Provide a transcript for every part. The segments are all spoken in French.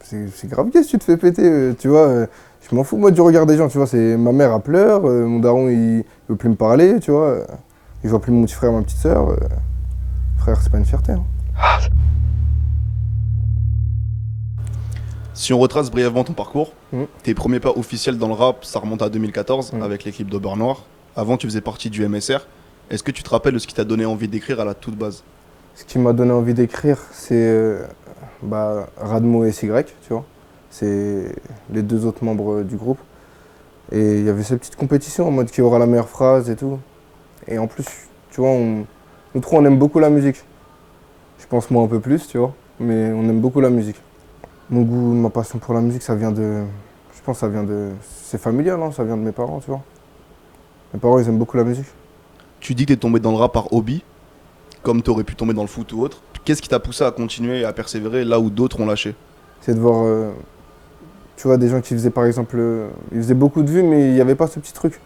c'est grave qu'est-ce que tu te fais péter, tu vois. Je m'en fous moi du regard des gens, tu vois. C'est ma mère elle pleure, mon daron il veut plus me parler, tu vois. Il voit plus mon petit frère, ma petite sœur. Frère, c'est pas une fierté. Hein. Si on retrace brièvement ton parcours, Mm. tes premiers pas officiels dans le rap, ça remonte à 2014 Mm. avec les clips de Beurre Noir. Avant, tu faisais partie du MSR. Est-ce que tu te rappelles de ce qui t'a donné envie d'écrire à la toute base? Ce qui m'a donné envie d'écrire, c'est Radmo et SY, tu vois. C'est les deux autres membres du groupe. Et il y avait cette petite compétition en mode qui aura la meilleure phrase et tout. Et en plus, tu vois, nous trois, on aime beaucoup la musique. Je pense moi un peu plus, tu vois. Mais on aime beaucoup la musique. Mon goût, ma passion pour la musique, ça vient de... Je pense que ça vient de... C'est familial, hein, ça vient de mes parents, tu vois. Mes parents, ils aiment beaucoup la musique. Tu dis que t'es tombé dans le rap par hobby, comme t'aurais pu tomber dans le foot ou autre. Qu'est-ce qui t'a poussé à continuer et à persévérer là où d'autres ont lâché? C'est de voir, tu vois, des gens qui faisaient par exemple... ils faisaient beaucoup de vues, mais il n'y avait pas ce petit truc.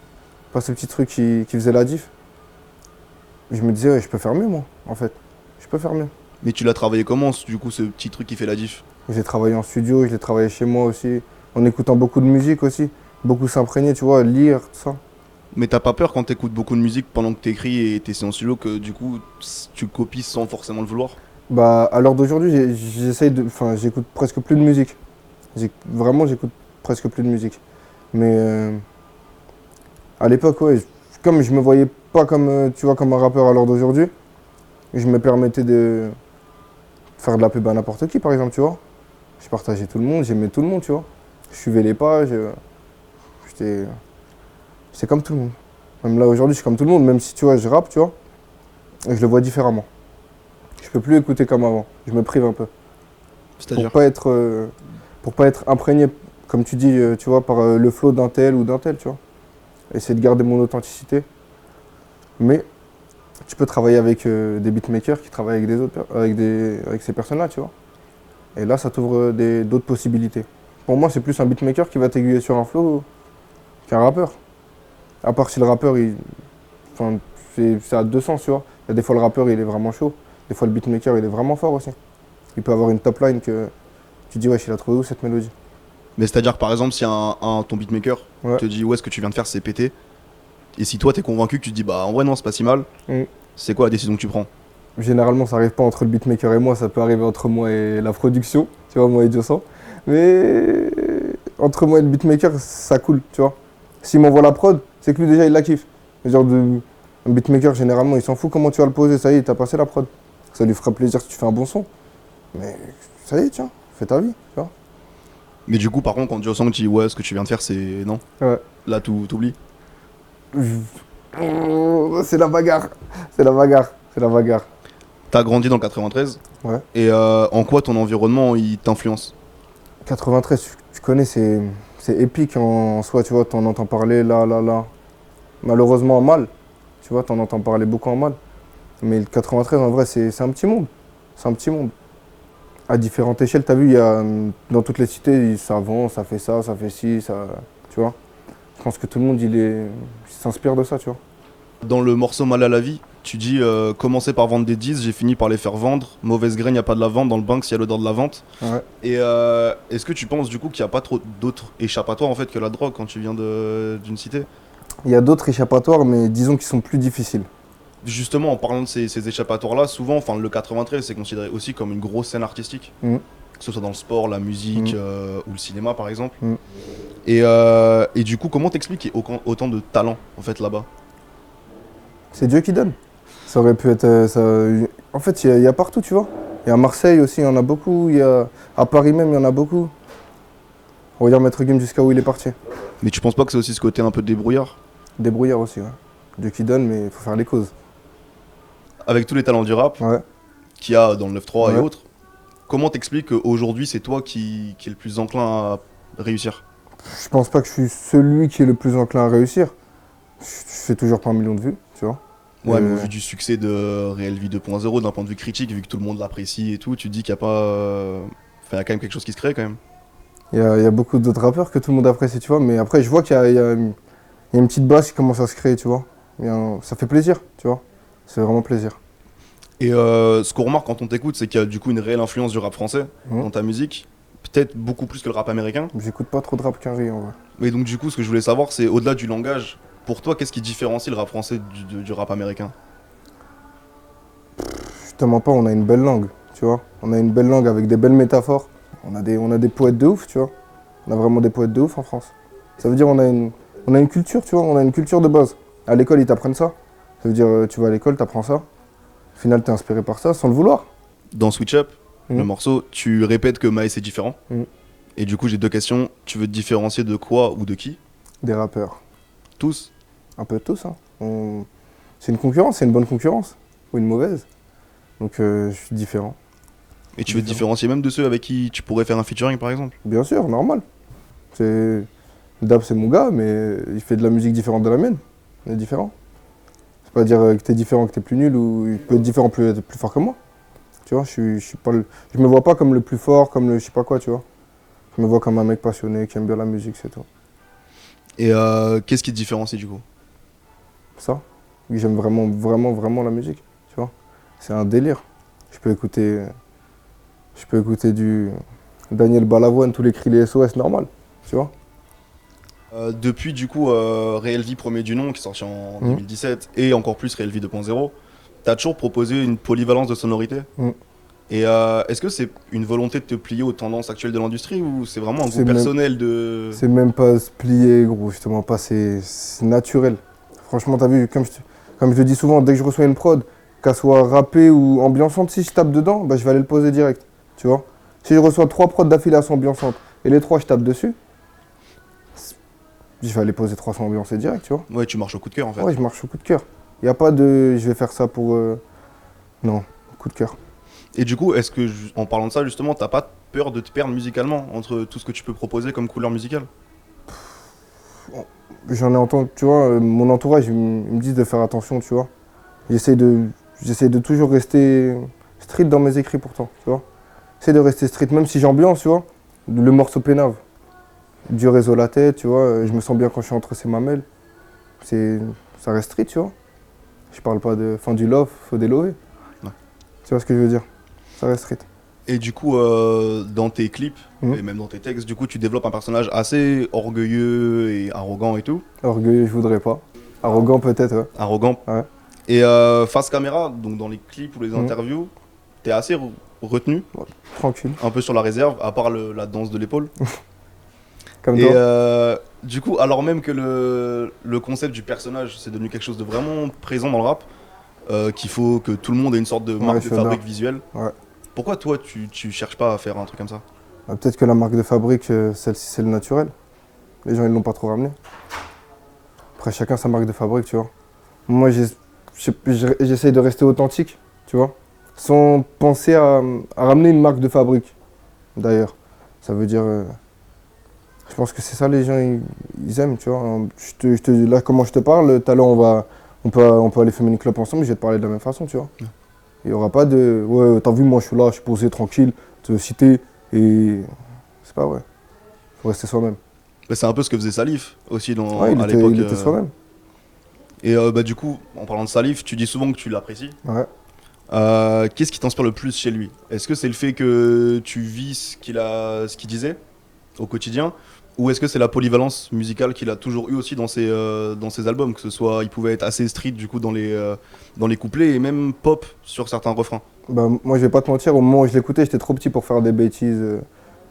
Pas ce petit truc qui faisait la diff. Je me disais, ouais, je peux faire mieux, moi, en fait. Je peux faire mieux. Mais tu l'as travaillé comment, du coup, ce petit truc qui fait la diff? J'ai travaillé en studio, je l'ai travaillé chez moi aussi, en écoutant beaucoup de musique aussi, beaucoup s'imprégner, tu vois, lire, tout ça. Mais t'as pas peur quand t'écoutes beaucoup de musique pendant que t'écris et t'essaies en stylo que du coup tu copies sans forcément le vouloir? Bah, à l'heure d'aujourd'hui, enfin, j'écoute presque plus de musique. Vraiment, j'écoute presque plus de musique. Mais à l'époque, ouais, comme je me voyais pas comme, tu vois, comme un rappeur à l'heure d'aujourd'hui, je me permettais de faire de la pub à n'importe qui, par exemple, tu vois. Je partageais tout le monde, j'aimais tout le monde, tu vois. Je suivais les pages, j'étais comme tout le monde. Même là, aujourd'hui, je suis comme tout le monde, même si, tu vois, je rappe, tu vois, et je le vois différemment. Je peux plus écouter comme avant, je me prive un peu. C'est-à-dire? Pour pas être imprégné, comme tu dis, tu vois, par le flow d'un tel ou d'un tel, tu vois. Essayer de garder mon authenticité. Mais tu peux travailler avec des beatmakers qui travaillent avec avec ces personnes-là, tu vois. Et là, ça t'ouvre d'autres possibilités. Pour moi, c'est plus un beatmaker qui va t'aiguiller sur un flow qu'un rappeur. À part si le rappeur, enfin, c'est à deux sens, tu vois. Il y a des fois, le rappeur, il est vraiment chaud. Des fois, le beatmaker, il est vraiment fort aussi. Il peut avoir une top line que tu dis, wesh, il a trouvé où cette mélodie? Mais c'est-à-dire que par exemple, si ton beatmaker Ouais. te dit ouais, ce que tu viens de faire c'est pété, et si toi t'es convaincu que tu te dis bah en vrai non, c'est pas si mal, Mm. c'est quoi la décision que tu prends? Généralement, ça arrive pas entre le beatmaker et moi, ça peut arriver entre moi et la production, tu vois, moi et Diosan. Mais entre moi et le beatmaker, ça coule, tu vois. S'il m'envoie la prod, c'est que lui déjà il la kiffe. Un beatmaker, généralement, il s'en fout comment tu vas le poser, ça y est, t'as passé la prod. Ça lui fera plaisir si tu fais un bon son. Mais ça y est, tiens, fais ta vie, tu vois. Mais du coup, par contre, quand Dieu sent que tu dis ouais, ce que tu viens de faire c'est non, Ouais. là t'oublies. C'est la bagarre, c'est la bagarre, c'est la bagarre. T'as grandi dans le 93, Ouais. et en quoi ton environnement il t'influence? 93, tu connais, c'est épique en soi, tu vois, t'en entends parler là. Malheureusement en mal, tu vois, t'en entends parler beaucoup en mal. Mais le 93, en vrai, c'est un petit monde. C'est un petit monde. À différentes échelles, t'as vu, il y a, dans toutes les cités, ça vend, ça fait ça, ça fait ci, ça, tu vois. Je pense que tout le monde, il s'inspire de ça, tu vois. Dans le morceau Mal à la vie, tu dis commencer par vendre des disques, j'ai fini par les faire vendre. Mauvaise graine, y a pas de la vente. Dans le Banks, y a l'odeur de la vente. Ouais. Et est-ce que tu penses du coup qu'il n'y a pas trop d'autres échappatoires en fait que la drogue quand tu viens d'une cité? Il y a d'autres échappatoires, mais disons qu'ils sont plus difficiles. Justement, en parlant de ces échappatoires-là, souvent, enfin le 93 c'est considéré aussi comme une grosse scène artistique, Mhm. que ce soit dans le sport, la musique Mhm. ou le cinéma par exemple. Mhm. Et du coup, comment t'expliques qu'il y ait autant de talent en fait là-bas? C'est Dieu qui donne. Ça aurait pu être. En fait, il y a partout, tu vois. Il y a à Marseille aussi, il y en a beaucoup. À Paris même, il y en a beaucoup. Regarde Maître Gims jusqu'à où il est parti. Mais tu penses pas que c'est aussi ce côté un peu débrouillard? Débrouillard aussi, ouais. Dieu qui donne, mais il faut faire les causes. Avec tous les talents du rap Ouais. qu'il y a dans le 9-3 et Ouais. autres, comment t'expliques qu'aujourd'hui c'est toi qui est le plus enclin à réussir? Je pense pas que je suis celui qui est le plus enclin à réussir. Je fais toujours pas 1 million de vues, tu vois. Ouais, mais au vu du succès de Réel Vie 2.0, d'un point de vue critique, vu que tout le monde l'apprécie et tout, tu te dis qu'il n'y a pas. Enfin, il y a quand même quelque chose qui se crée quand même. Il y a beaucoup d'autres rappeurs que tout le monde apprécie, tu vois. Mais après, je vois qu'il y a une petite base qui commence à se créer, tu vois. Ça fait plaisir, tu vois. C'est vraiment plaisir. Et ce qu'on remarque quand on t'écoute, c'est qu'il y a du coup une réelle influence du rap français Mhm. dans ta musique. peut-être beaucoup plus que le rap américain. J'écoute pas trop de rap qu'un en vrai. Mais donc du coup, ce que je voulais savoir, c'est au-delà du langage, pour toi, qu'est-ce qui différencie le rap français du rap américain? Je te mens pas, on a une belle langue, tu vois. On a une belle langue avec des belles métaphores. On a des poètes de ouf, tu vois. On a vraiment des poètes de ouf en France. Ça veut dire on a une culture, tu vois. On a une culture de base. À l'école, ils t'apprennent ça. Ça veut dire, tu vas à l'école, t'apprends ça. Au final, t'es inspiré par ça, sans le vouloir. Dans Switch Up, le Mhm. morceau, tu répètes que Maes est différent. Mhm. Et du coup, j'ai deux questions. Tu veux te différencier de quoi ou de qui? Des rappeurs. Tous? Un peu tous, hein. C'est une concurrence, c'est une bonne concurrence. Ou une mauvaise. Donc, je suis différent. Et tu veux te Différent. différencier même de ceux avec qui tu pourrais faire un featuring, par exemple? Bien sûr, normal. C'est... Dab, c'est mon gars, mais il fait de la musique différente de la mienne. On est différent. C'est pas dire que t'es différent, que t'es plus nul, ou il peut être différent, plus fort que moi. Tu vois, je suis pas je me vois pas comme le plus fort, comme le je sais pas quoi, tu vois. Je me vois comme un mec passionné, qui aime bien la musique, c'est tout. Et qu'est-ce qui te différencie du coup? Ça, j'aime vraiment, vraiment, vraiment la musique, tu vois. C'est un délire. Je peux écouter, je peux écouter du Daniel Balavoine, tous les cris, les SOS, normal, tu vois. Depuis du coup Réel Vie premier du nom qui est sorti en Mhm. 2017 et encore plus Réel Vie 2.0, t'as toujours proposé une polyvalence de sonorité. Mhm. Et est-ce que c'est une volonté de te plier aux tendances actuelles de l'industrie ou c'est vraiment un goût C'est même, personnel de... c'est même pas se plier, gros, justement pas, c'est naturel. Franchement, t'as vu, comme je le dis souvent, dès que je reçois une prod, qu'elle soit rappée ou ambiançante, si je tape dedans, bah, je vais aller le poser direct, tu vois. Si je reçois 3 prods d'affilée à son ambiançante et les 3 je tape dessus, je vais aller poser 300 ambiancés direct, tu vois. Ouais, tu marches au coup de cœur en fait. Ouais, je marche au coup de cœur. Il n'y a pas de je vais faire ça pour. Non, coup de cœur. Et du coup, est-ce que en parlant de ça justement, t'as pas peur de te perdre musicalement entre tout ce que tu peux proposer comme couleur musicale? J'en ai entendu, tu vois, mon entourage, ils me disent de faire attention, tu vois. J'essaie de, j'essaie de toujours rester street dans mes écrits pourtant, tu vois. J'essaie de rester street, même si j'ambiance, tu vois. Le morceau pénave. Du réseau la tête, tu vois. Je me sens bien quand je suis entre ces mamelles. C'est, ça reste street, tu vois. Je parle pas de fin du love, faut délover. Ouais. Tu vois ce que je veux dire? Ça reste street. Et du coup, dans tes clips Mhm. et même dans tes textes, du coup, tu développes un personnage assez orgueilleux et arrogant et tout. Orgueilleux, je voudrais pas. Arrogant peut-être, ouais. Arrogant. Ouais. Et face caméra, donc dans les clips ou les Mhm. interviews, t'es assez retenu, Tranquille. un peu sur la réserve, à part la danse de l'épaule. Comme Et toi. du coup, alors même que le concept du personnage, c'est devenu quelque chose de vraiment présent dans le rap, qu'il faut que tout le monde ait une sorte de Ouais, marque je de suis fabrique d'accord. visuelle. Ouais. Pourquoi toi, tu cherches pas à faire un truc comme ça? Peut-être que la marque de fabrique, celle-ci, c'est le naturel. Les gens, ils l'ont pas trop ramené. Après, chacun sa marque de fabrique, tu vois. Moi, j'essaye de rester authentique, tu vois. Sans penser à ramener une marque de fabrique, d'ailleurs. Ça veut dire. Je pense que c'est ça, les gens, ils aiment, tu vois. Là, comment je te parle, tout à l'heure, on peut aller fumer une clope ensemble, je vais te parler de la même façon, tu vois. Ouais. Il n'y aura pas de. Ouais, t'as vu, moi, je suis là, je suis posé, tranquille, te citer, et. C'est pas vrai. Faut rester soi-même. Bah, c'est un peu ce que faisait Salif aussi Ouais, à l'époque. il était soi-même. Et bah, du coup, en parlant de Salif, tu dis souvent que tu l'apprécies. Ouais. Qu'est-ce qui t'inspire le plus chez lui? Est-ce que c'est le fait que tu vis ce qu'il disait au quotidien? Ou est-ce que c'est la polyvalence musicale qu'il a toujours eu aussi dans ses albums? Que ce soit, il pouvait être assez street du coup dans les couplets et même pop sur certains refrains. Bah, moi, je vais pas te mentir, au moment où je l'écoutais, j'étais trop petit pour faire des bêtises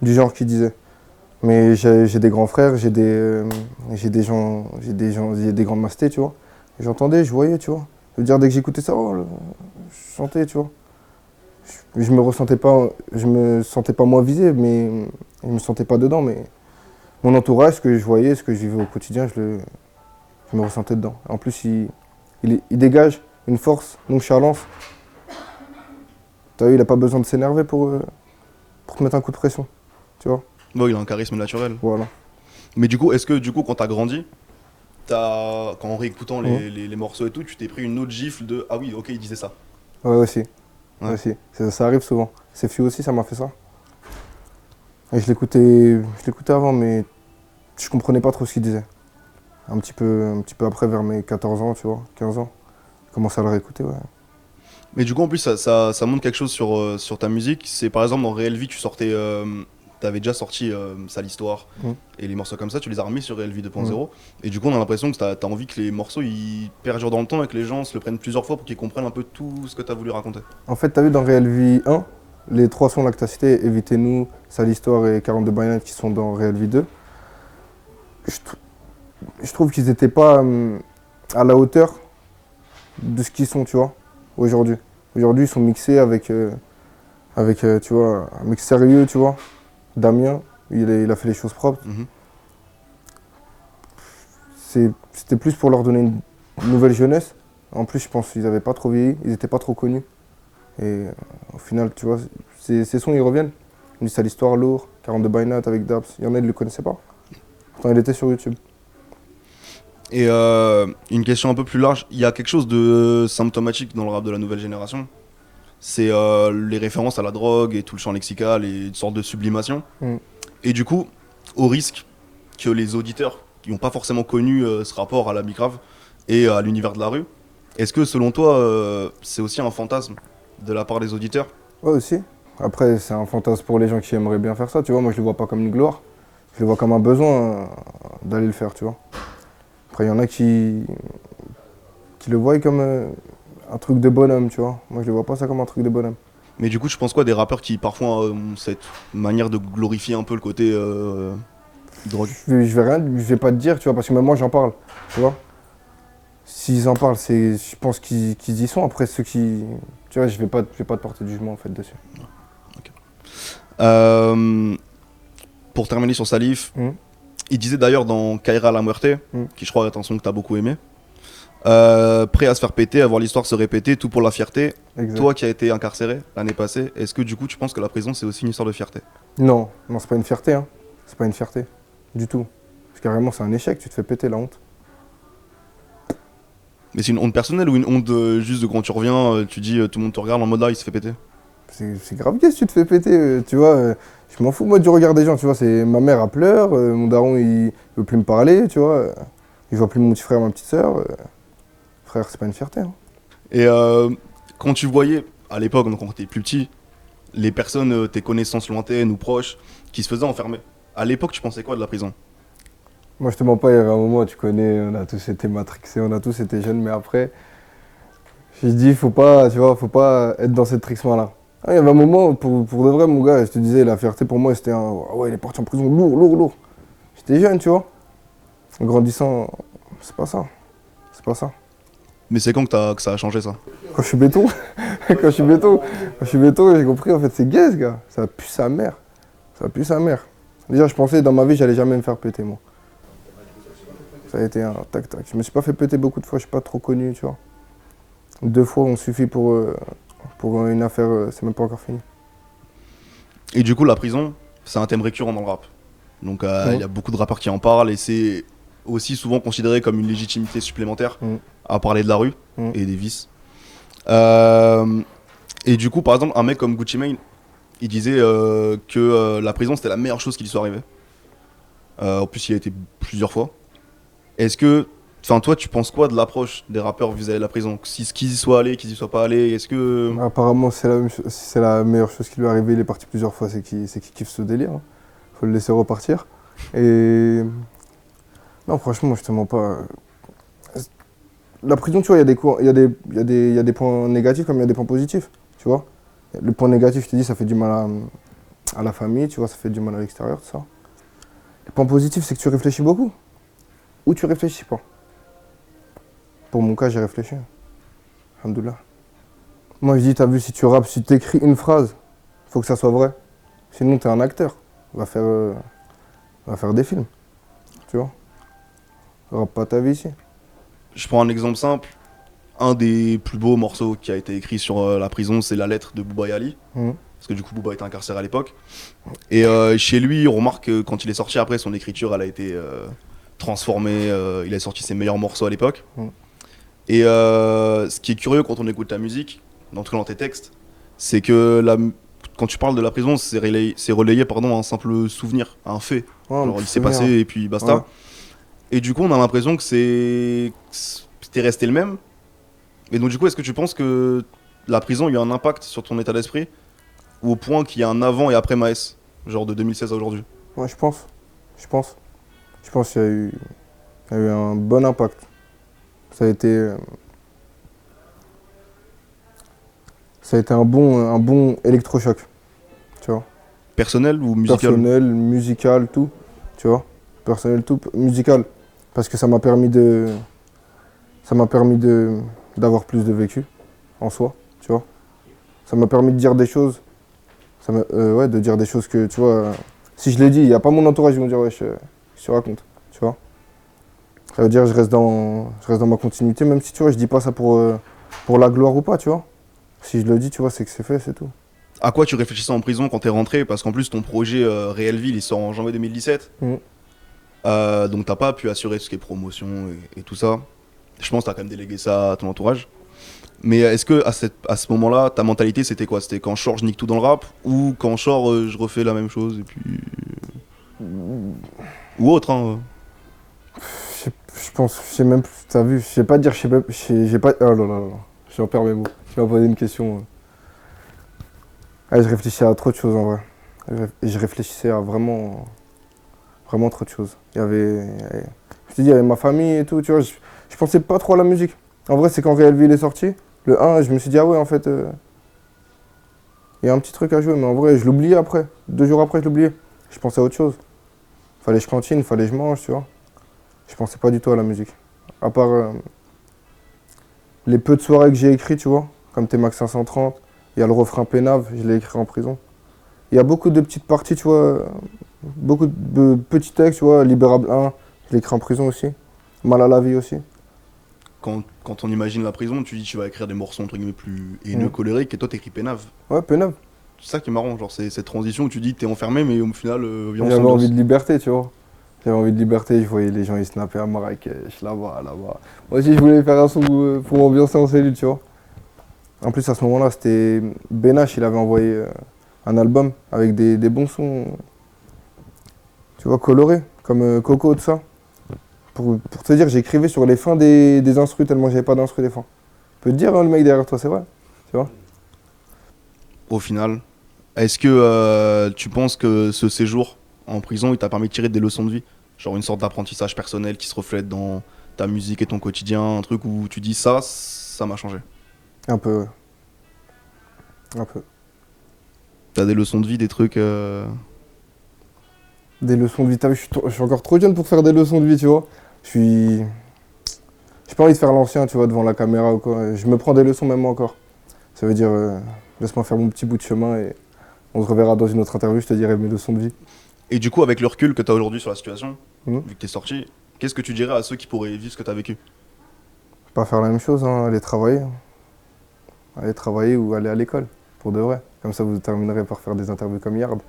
du genre qu'il disait. Mais j'ai des grands frères, j'ai des grandes mastés, tu vois. Et j'entendais, je voyais, tu vois. Je veux dire, dès que j'écoutais ça, je sentais, tu vois. Je me sentais pas moi visé, mais je me sentais pas dedans. Mais mon entourage, ce que je voyais, ce que je vivais au quotidien, je me ressentais dedans. En plus, il dégage une force, une nonchalance. T'as vu, il a pas besoin de s'énerver pour te mettre un coup de pression, tu vois. Bon, il a un charisme naturel. Voilà. Mais du coup, est-ce que du coup, quand t'as grandi, en réécoutant Mhm. les morceaux et tout, tu t'es pris une autre gifle de ah oui, ok, il disait ça. Ouais, aussi. Ouais. Aussi. Ça arrive souvent. C'est Fiu aussi, ça m'a fait ça. Et je l'écoutais avant, mais je comprenais pas trop ce qu'il disait. Un petit peu après, vers mes 14 ans, tu vois, 15 ans. J'ai commencé à le réécouter, ouais. Mais du coup, en plus, ça montre quelque chose sur ta musique. C'est par exemple dans Réelle Vie, tu sortais t'avais déjà sorti Sale Histoire Mm. et les morceaux comme ça, tu les as remis sur LV 2.0. Et du coup, on a l'impression que t'as envie que les morceaux ils perdurent dans le temps et que les gens se le prennent plusieurs fois pour qu'ils comprennent un peu tout ce que t'as voulu raconter. En fait, t'as vu dans Real Vie 1, les 3 sons là que t'as cités, Évitez-nous, Sale Histoire et 42 Bayonettes qui sont dans Real Vie 2, je trouve qu'ils étaient pas à la hauteur de ce qu'ils sont, tu vois, aujourd'hui. Aujourd'hui, ils sont mixés avec tu vois, un mec sérieux, tu vois. Damien, il a fait les choses propres. Mhm. C'était plus pour leur donner une nouvelle jeunesse. En plus, je pense qu'ils n'avaient pas trop vieilli, ils n'étaient pas trop connus. Et au final, tu vois, ces sons, ils reviennent. Ils disent, c'est l'histoire lourd, 42 Bayonettes avec Dabs. Il y en a, ils ne le connaissaient pas. Pourtant, il était sur YouTube. Et une question un peu plus large, il y a quelque chose de symptomatique dans le rap de la nouvelle génération. C'est les références à la drogue et tout le champ lexical et une sorte de sublimation. Mm. Et du coup, au risque que les auditeurs qui n'ont pas forcément connu ce rapport à la bicrave et à l'univers de la rue, est-ce que selon toi, c'est aussi un fantasme de la part des auditeurs? Ouais, aussi. Après, c'est un fantasme pour les gens qui aimeraient bien faire ça, tu vois. Moi, je le vois pas comme une gloire. Je le vois comme un besoin d'aller le faire, tu vois. Après, il y en a qui le voient comme un truc de bonhomme, tu vois. Moi, je le vois pas ça comme un truc de bonhomme. Mais du coup, tu penses quoi des rappeurs qui parfois ont cette manière de glorifier un peu le côté drogue? Je vais pas te dire, tu vois, parce que même moi, j'en parle, tu vois. S'ils en parlent, je pense qu'ils y sont. Après, ceux qui... Tu vois, je vais pas te porter de jugement, en fait, dessus. Pour terminer sur Salif, Mm. il disait d'ailleurs dans Kaira la Muerte, Mm. qui je crois est un son que t'as beaucoup aimé, prêt à se faire péter, à voir l'histoire se répéter, tout pour la fierté. Exact. Toi qui as été incarcéré l'année passée, est-ce que du coup tu penses que la prison c'est aussi une histoire de fierté? Non, non, c'est pas une fierté, hein. C'est pas une fierté. Du tout. Parce que carrément, c'est un échec, tu te fais péter la honte. Mais c'est une honte personnelle ou une honte juste de quand tu reviens, tu dis tout le monde te regarde en mode là il se fait péter? C'est grave qu'est-ce que tu te fais péter, tu vois. Je m'en fous, moi, du regard des gens, tu vois. Ma mère, elle pleure, mon daron, il veut plus me parler, tu vois. Il voit plus mon petit frère, ma petite sœur. Frère, c'est pas une fierté, hein. Et quand tu voyais, à l'époque, donc quand t'étais plus petit, les personnes, tes connaissances lointaines ou proches, qui se faisaient enfermer, à l'époque tu pensais quoi de la prison? Moi, je te mens pas, il y avait un moment, tu connais, on a tous été matrixés, on a tous été jeunes, mais après, j'ai dit, faut pas, tu vois, faut pas être dans cette trixement-là. Ah, il y avait un moment, pour de vrai, mon gars, je te disais, la fierté pour moi, c'était un, ah ouais, il est parti en prison, lourd, lourd, lourd. J'étais jeune, tu vois. En grandissant, c'est pas ça. C'est pas ça. Mais c'est quand que ça a changé ça? Quand je suis béton, quand je suis béton, j'ai compris, en fait, c'est gay, ce gars. Ça pue sa mère. Ça pue sa mère. Déjà, je pensais, dans ma vie, j'allais jamais me faire péter, moi. Ça a été un tac-tac. Je me suis pas fait péter beaucoup de fois, je suis pas trop connu, tu vois. 2 fois, on suffit pour une affaire, c'est même pas encore fini. Et du coup la prison, c'est un thème récurrent dans le rap. Donc il y a beaucoup de rappeurs qui en parlent et c'est aussi souvent considéré comme une légitimité supplémentaire à parler de la rue et des vices. Et du coup, par exemple, un mec comme Gucci Mane, il disait que la prison c'était la meilleure chose qui lui soit arrivée. En plus, il a été plusieurs fois. Est-ce que, enfin, toi, tu penses quoi de l'approche des rappeurs vis-à-vis de la prison? Qu'ils y soient allés, qu'ils y soient pas allés, est-ce que... Apparemment, c'est la meilleure chose qui lui est arrivée. Il est parti plusieurs fois, c'est qu'il kiffe ce délire, hein. Faut le laisser repartir. Et non, franchement, je te mens pas. La prison, tu vois, il y a des points négatifs comme il y a des points positifs, tu vois. Le point négatif, je te dis, ça fait du mal à la famille, tu vois, ça fait du mal à l'extérieur, tout ça. Le point positif, c'est que tu réfléchis beaucoup. Ou tu réfléchis pas. Pour mon cas, j'ai réfléchi. Alhamdoulilah. Moi, je dis, t'as vu, si tu rappes, si tu écris une phrase, faut que ça soit vrai. Sinon, t'es un acteur. Va faire des films. Tu vois. Rappe pas ta vie ici. Je prends un exemple simple. Un des plus beaux morceaux qui a été écrit sur la prison, c'est la lettre de Bouba Ali. Parce que du coup, Bouba était incarcéré à l'époque. Et chez lui, on remarque que quand il est sorti après, son écriture, elle a été transformée. Il a sorti ses meilleurs morceaux à l'époque. Et ce qui est curieux quand on écoute ta musique, en tout cas dans tes textes, c'est que quand tu parles de la prison, c'est relayé pardon, à un simple souvenir, à un fait. Ouais, Genre, il s'est passé et puis basta. Ouais. Et du coup, on a l'impression que t'es resté le même. Et donc, du coup, est-ce que tu penses que la prison a eu un impact sur ton état d'esprit? Ou au point qu'il y a un avant et après Maes? genre de 2016 à aujourd'hui? Ouais, je pense. Je pense. Je pense qu'il y a eu un bon impact. Ça a été, euh, ça a été un bon électrochoc, tu vois. Personnel ou musical? Personnel, musical, tout, tu vois. Personnel, tout, musical. Parce que ça m'a permis d'avoir plus de vécu en soi, tu vois. Ça m'a permis de dire des choses, ouais, de dire des choses que, tu vois, si je l'ai dit, il n'y a pas mon entourage, ils vont dire, ouais, je te raconte, tu vois. Ça veut dire, je reste dans ma continuité, même si, tu vois, je dis pas ça pour la gloire ou pas, tu vois. Si je le dis, tu vois, c'est que c'est fait, c'est tout. À quoi tu réfléchissais en prison quand t'es rentré? Parce qu'en plus, ton projet Réelville, il sort en janvier 2017. Mm. Donc t'as pas pu assurer tout ce qui est promotion et tout ça. Je pense que t'as quand même délégué ça à ton entourage. Mais est-ce que à ce moment-là, ta mentalité c'était quoi? C'était quand je sors, je nique tout dans le rap? Ou quand je sors, je refais la même chose et puis. Ou autre, hein? Je pense, je sais même plus, t'as vu, je sais pas dire, j'ai pas, oh là là là, j'en perds mes mots. Tu m'as posé une question. Ah, je réfléchissais à trop de choses en vrai. Je réfléchissais à vraiment trop de choses. Je te dis, il y avait ma famille et tout, tu vois, je pensais pas trop à la musique. En vrai, c'est quand Real Vie est sorti, le 1, je me suis dit, ah ouais, en fait, il y a un petit truc à jouer, mais en vrai, je l'oubliais après. 2 jours après, je l'oubliais. Je pensais à autre chose. Fallait que je cantine, fallait que je mange, tu vois. Je pensais pas du tout à la musique. À part les peu de soirées que j'ai écrites, tu vois, comme T-Max 530, il y a le refrain Pénave, je l'ai écrit en prison. Il y a beaucoup de petites parties, tu vois, beaucoup de petits textes, tu vois, Libérable 1, je l'ai écrit en prison aussi. Mal à la vie aussi. Quand on imagine la prison, tu dis tu vas écrire des morceaux entre guillemets plus haineux, Mm. colériques, et toi t'écris Pénave. Ouais, Pénave. C'est ça qui est marrant, genre c'est cette transition où tu dis que t'es enfermé, mais au final, viens J'avais ensemble. envie de liberté, tu vois. J'avais envie de liberté, je voyais les gens, ils snappaient à Marrakech, là-bas, là-bas. Moi aussi, je voulais faire un son pour m'ambiancer en cellule, tu vois. En plus, à ce moment-là, c'était Benache, il avait envoyé un album avec des bons sons, tu vois, colorés, comme Coco, tout ça. Pour te dire, j'écrivais sur les fins des instrus tellement j'avais pas d'instru des fins. Je peux te dire, hein, le mec derrière toi, c'est vrai. Tu vois. Au final, est-ce que tu penses que ce séjour en prison, il t'a permis de tirer des leçons de vie? Genre une sorte d'apprentissage personnel qui se reflète dans ta musique et ton quotidien, un truc où tu dis ça m'a changé. Un peu, ouais. Un peu. T'as des leçons de vie, des trucs. Des leçons de vie. T'as vu, je suis encore trop jeune pour faire des leçons de vie, tu vois. Je suis. J'ai pas envie de faire l'ancien, tu vois, devant la caméra ou quoi. Je me prends des leçons même moi encore. Ça veut dire, laisse-moi faire mon petit bout de chemin et on se reverra dans une autre interview, je te dirai mes leçons de vie. Et du coup, avec le recul que t'as aujourd'hui sur la situation, Mhm. vu que t'es sorti, qu'est-ce que tu dirais à ceux qui pourraient vivre ce que t'as vécu? Pas faire la même chose, hein, aller travailler. Aller travailler ou aller à l'école, pour de vrai. Comme ça, vous terminerez par faire des interviews comme Yard.